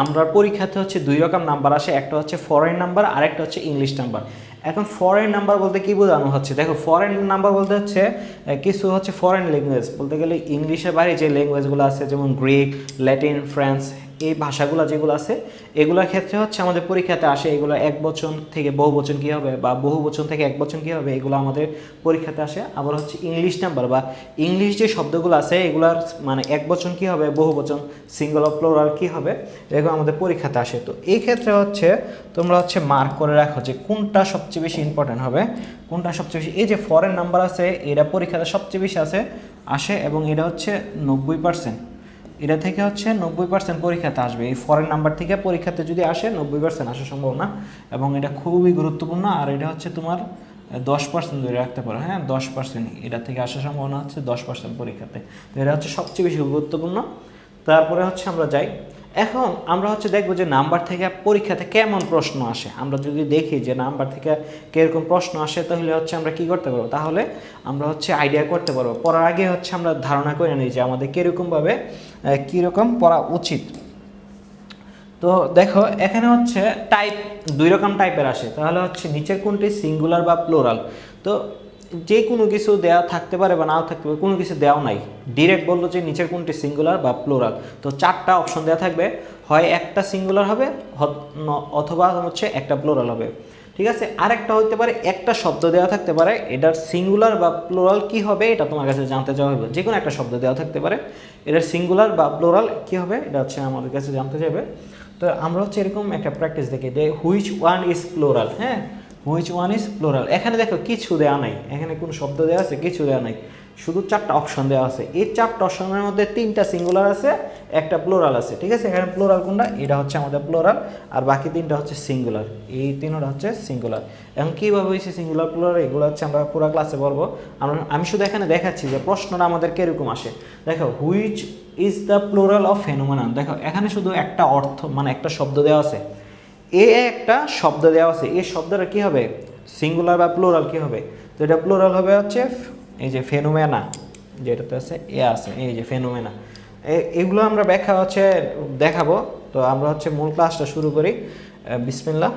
আমরা পরীক্ষাতে হচ্ছে দুই রকম নাম্বার আসে, একটা হচ্ছে ফরেন নাম্বার আর একটা হচ্ছে ইংলিশ নাম্বার। এখন ফরেন নাম্বার বলতে কি বোঝানো হচ্ছে, দেখো ফরেন নাম্বার বলতে হচ্ছে কিছু হচ্ছে ফরেন ল্যাঙ্গুয়েজ, বলতে গেলে ইংলিশের বাইরে যে ল্যাঙ্গুয়েজগুলো আছে যেমন গ্রিক, ল্যাটিন, ফ্রান্স, এই ভাষাগুলো যেগুলো আছে এগুলোর ক্ষেত্রে হচ্ছে আমাদের পরীক্ষাতে আসে। এগুলো এক বচন থেকে বহু বচন কী হবে বা বহু বচন থেকে এক বচন কী হবে, এগুলো আমাদের পরীক্ষাতে আসে। আবার হচ্ছে ইংলিশ নাম্বার বা ইংলিশ যে শব্দগুলো আছে এগুলার মানে এক বচন কী হবে, বহু বচন, সিঙ্গুলার, প্লুরাল কী হবে, এগুলো আমাদের পরীক্ষাতে আসে। তো এই ক্ষেত্রে হচ্ছে তোমরা হচ্ছে মার্ক করে রাখো যে কোনটা সবচেয়ে বেশি ইম্পর্টেন্ট হবে, কোনটা সবচেয়ে বেশি। এই যে ফরেন নাম্বার আছে এটা পরীক্ষাতে সবচেয়ে বেশি আসে এবং এটা হচ্ছে 90%, এটা থেকে হচ্ছে 90% পরীক্ষাতে আসবে। এই ফরেন নাম্বার থেকে পরীক্ষাতে যদি আসে 90% আসার সম্ভাবনা, এবং এটা খুবই গুরুত্বপূর্ণ। আর এটা হচ্ছে তোমার 10% ধরে রাখতে পারো, হ্যাঁ 10%, এটা থেকে আসার সম্ভাবনা হচ্ছে 10% পরীক্ষাতে। তো এটা হচ্ছে সবচেয়ে বেশি গুরুত্বপূর্ণ। তারপরে হচ্ছে আমরা যাই, এখন আমরা হচ্ছে দেখবো যে নাম্বার থেকে পরীক্ষাতে কেমন প্রশ্ন আসে। আমরা যদি দেখি যে নাম্বার থেকে কীরকম প্রশ্ন আসে তাহলে হচ্ছে আমরা কি করতে পারবো, তাহলে আমরা হচ্ছে আইডিয়া করতে পারবো। পড়ার আগে হচ্ছে আমরা ধারণা করে নিই যে আমাদের কীরকমভাবে কীরকম পড়া উচিত। তো দেখো এখানে হচ্ছে টাইপ দুই রকম টাইপের আসে, তাহলে হচ্ছে নিচের কোনটি সিঙ্গুলার বা প্লুরাল। তো যে কোনো কিছু দেওয়া থাকতে পারে বা নাও থাকতে পারে, কোনো কিছু দেওয়া নাই, ডিরেক্ট বললো যে নিচের কোনটি সিঙ্গুলার বা প্লুরাল। তো চারটা অপশন দেওয়া থাকবে, হয় একটা সিঙ্গুলার হবে অথবা হচ্ছে একটা প্লুরাল হবে, ঠিক আছে। আরেকটা হতে পারে একটা শব্দ দেওয়া থাকতে পারে, এটার সিঙ্গুলার বা প্লুরাল কি হবে এটা তোমার কাছে জানতে চাওয়া হবে। যে কোনো একটা শব্দ দেওয়া থাকতে পারে, এটার সিঙ্গুলার বা প্লুরাল কি হবে এটা হচ্ছে আমাদের কাছে জানতে চাইবে। তো আমরা হচ্ছে এরকম একটা প্র্যাকটিস দেখি যে হুইচ ওয়ান ইজ প্লুরাল, হ্যাঁ হুইচ ওয়ান ইজ প্লুরাল। এখানে দেখো কিছু দেওয়া নাই, এখানে কোনো শব্দ দেওয়া আছে, কিছু দেওয়া নাই, শুধু চারটা অপশন দেওয়া আছে। এই চারটা অপশনের মধ্যে তিনটা সিঙ্গুলার আছে, একটা প্লুরাল আছে, ঠিক আছে। এখানে প্লুরাল কোনটা, এটা হচ্ছে আমাদের প্লুরাল, আর বাকি তিনটা হচ্ছে সিঙ্গুলার, এই তিনটা হচ্ছে সিঙ্গুলার। এখন কীভাবে হয়েছে সিঙ্গুলার প্লুরাল এগুলো হচ্ছে আমরা পুরো ক্লাসে বলবো। আমি শুধু এখানে দেখাচ্ছি যে প্রশ্নটা আমাদের কীরকম আসে। দেখো which is the plural of phenomenon, দেখো এখানে শুধু একটা অর্থ মানে একটা শব্দ দেওয়া আছে, একটা শব্দ দেওয়া আছে, এই শব্দটা কী হবে, সিঙ্গুলার বা প্লুরাল কী হবে। তো এটা প্লুরাল হবে হচ্ছে এই যে ফেনোমেনা, যেটাতে আছে আছে এই যে ফেনোমেনা। এগুলো আমরা ব্যাখ্যা হচ্ছে দেখাবো। তো আমরা হচ্ছে মূল ক্লাসটা শুরু করি, বিসমিল্লাহ।